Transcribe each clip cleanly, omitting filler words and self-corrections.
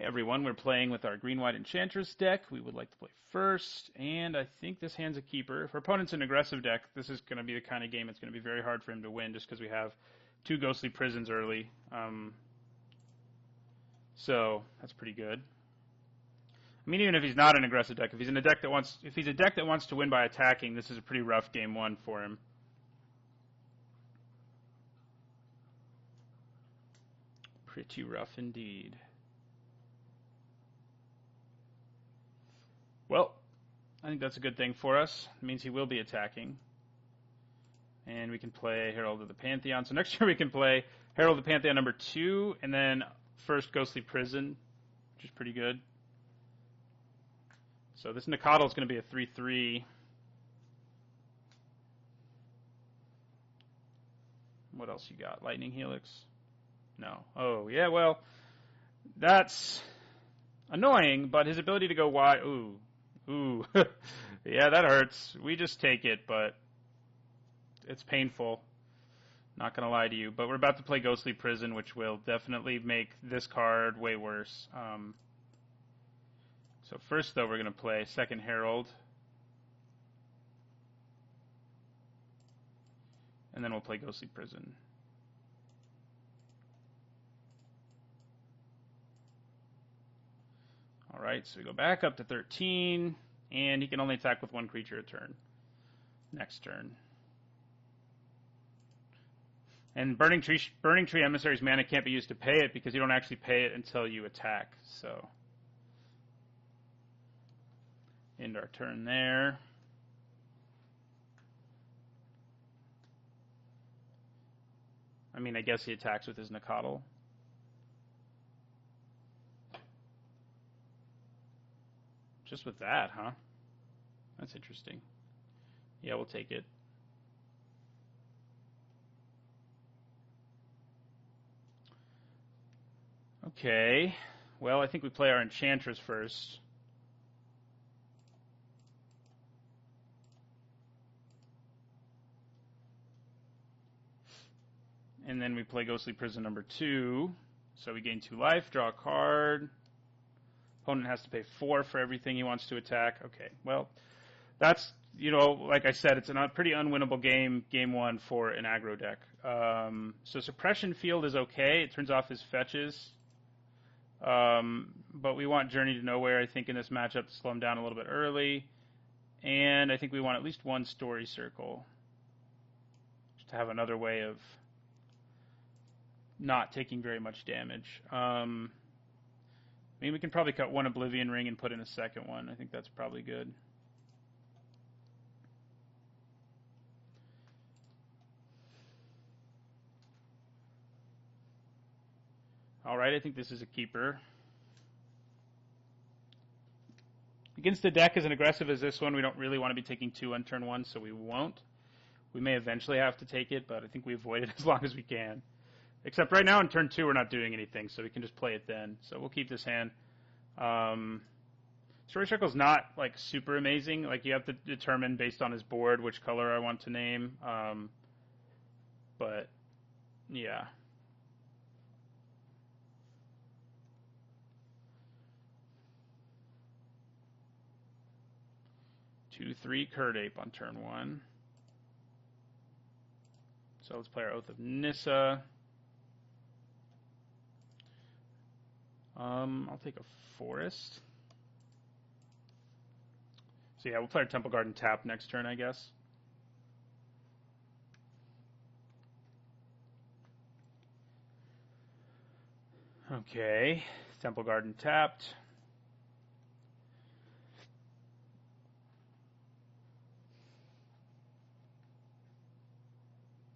Hey everyone, we're playing with our green-white Enchantress deck. We would like to play first, and I think this hand's a keeper. If our opponent's an aggressive deck, this is going to be the kind of game it's going to be very hard for him to win just because we have two Ghostly Prisons early. So that's pretty good. I mean, even if he's not an aggressive deck, if he's a deck that wants to win by attacking, this is a pretty rough game one for him. Pretty rough indeed. Well, I think that's a good thing for us. It means he will be attacking. And we can play Herald of the Pantheon. So next year we can play Herald of the Pantheon number 2, and then first Ghostly Prison, which is pretty good. So this Nacatl is going to be a 3/3. What else you got? Lightning Helix? No. Oh, yeah, well, that's annoying, but his ability to go wide... Ooh. Yeah, that hurts. We just take it, but it's painful. Not going to lie to you. But we're about to play Ghostly Prison, which will definitely make this card way worse. So first, though, we're going to play second Herald. And then we'll play Ghostly Prison. Alright, so we go back up to 13, and he can only attack with one creature a turn. Next turn. And Burning Tree Emissary's mana can't be used to pay it because you don't actually pay it until you attack. So, end our turn there. I mean, I guess he attacks with his Nacatl. Just with that, huh? That's interesting. Yeah, we'll take it. Okay. Well, I think we play our Enchantress first. And then we play Ghostly Prison number 2. So we gain 2 life, draw a card. Opponent has to pay 4 for everything he wants to attack. Okay, well, that's, like I said, it's a pretty unwinnable game one for an aggro deck. So Suppression Field is okay. It turns off his fetches. But we want Journey to Nowhere, I think, in this matchup to slow him down a little bit early. And I think we want at least one Story Circle. Just to have another way of not taking very much damage. I mean, we can probably cut one Oblivion Ring and put in a second one. I think that's probably good. Alright, I think this is a keeper. Against a deck as aggressive as this one, we don't really want to be taking 2 on turn 1, so we won't. We may eventually have to take it, but I think we avoid it as long as we can. Except right now on turn 2 we're not doing anything, so we can just play it then. So we'll keep this hand. Story Circle's not like super amazing. Like you have to determine based on his board which color I want to name. But yeah. Two, 3 Curd Ape on turn 1. So let's play our Oath of Nissa. I'll take a Forest. So yeah, we'll play our Temple Garden tap next turn, I guess. Okay, Temple Garden tapped.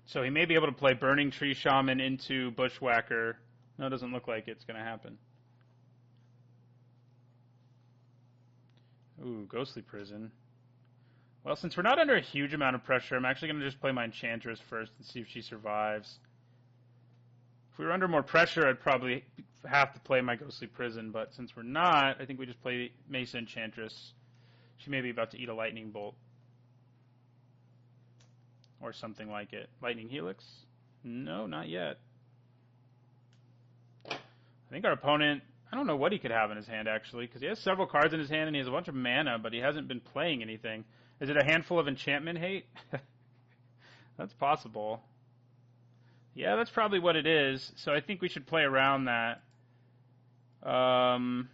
So he may be able to play Burning Tree Shaman into Bushwhacker. No, it doesn't look like it's going to happen. Ooh, Ghostly Prison. Well, since we're not under a huge amount of pressure, I'm actually going to just play my Enchantress first and see if she survives. If we were under more pressure, I'd probably have to play my Ghostly Prison, but since we're not, I think we just play Mesa Enchantress. She may be about to eat a Lightning Bolt. Or something like it. Lightning Helix? No, not yet. I think our opponent I don't know what he could have in his hand, actually, because he has several cards in his hand and he has a bunch of mana, but he hasn't been playing anything. Is it a handful of enchantment hate? That's possible. Yeah, that's probably what it is. So I think we should play around that. I'm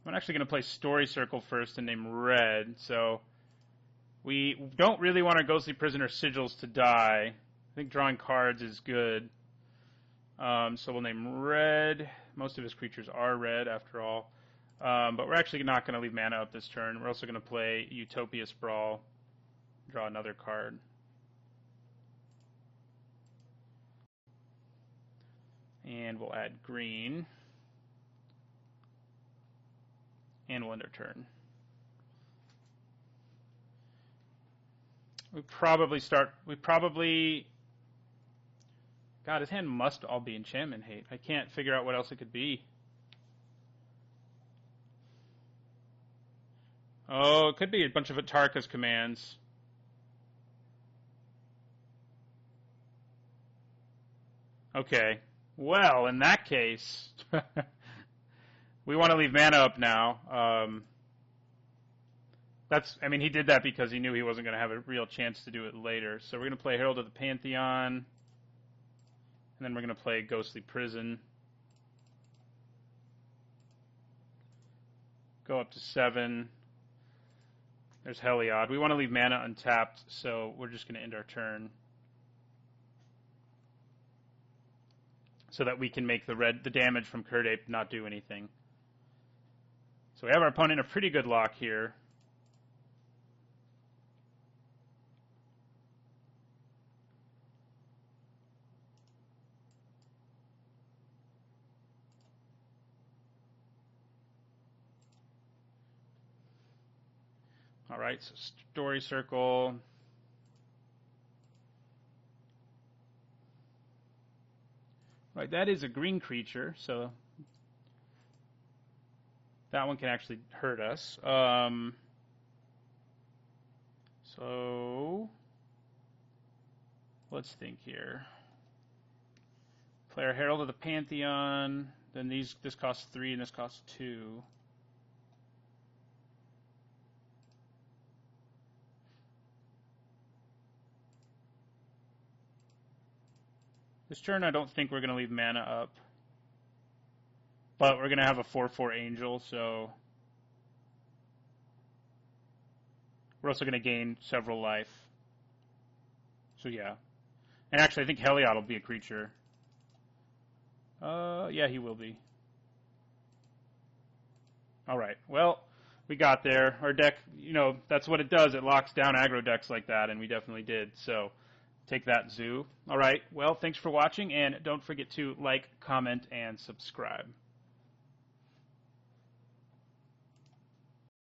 actually going to play Story Circle first and name red. So we don't really want our Ghostly Prisoner sigils to die. I think drawing cards is good. So we'll name red. Most of his creatures are red, after all. But we're actually not going to leave mana up this turn. We're also going to play Utopia Sprawl. Draw another card. And we'll add green. And we'll end our turn. God, his hand must all be enchantment hate. I can't figure out what else it could be. Oh, it could be a bunch of Atarka's commands. Okay. Well, in that case, we want to leave mana up now. He did that because he knew he wasn't going to have a real chance to do it later. So we're going to play Herald of the Pantheon, and then we're going to play Ghostly Prison. Go up to 7. There's Heliod. We want to leave mana untapped, so we're just going to end our turn. So that we can make the damage from Curd Ape not do anything. So we have our opponent in a pretty good lock here. Alright, so Story Circle. Right, that is a green creature, so that one can actually hurt us. So let's think here. Player Herald of the Pantheon. Then this costs 3 and this costs 2. This turn, I don't think we're going to leave mana up. But we're going to have a 4/4 Angel, so we're also going to gain several life. So yeah. And actually, I think Heliod will be a creature. Yeah, he will be. Alright, well, we got there. Our deck, that's what it does. It locks down aggro decks like that, and we definitely did. So take that, Zoo. All right. Well, thanks for watching, and don't forget to like, comment, and subscribe.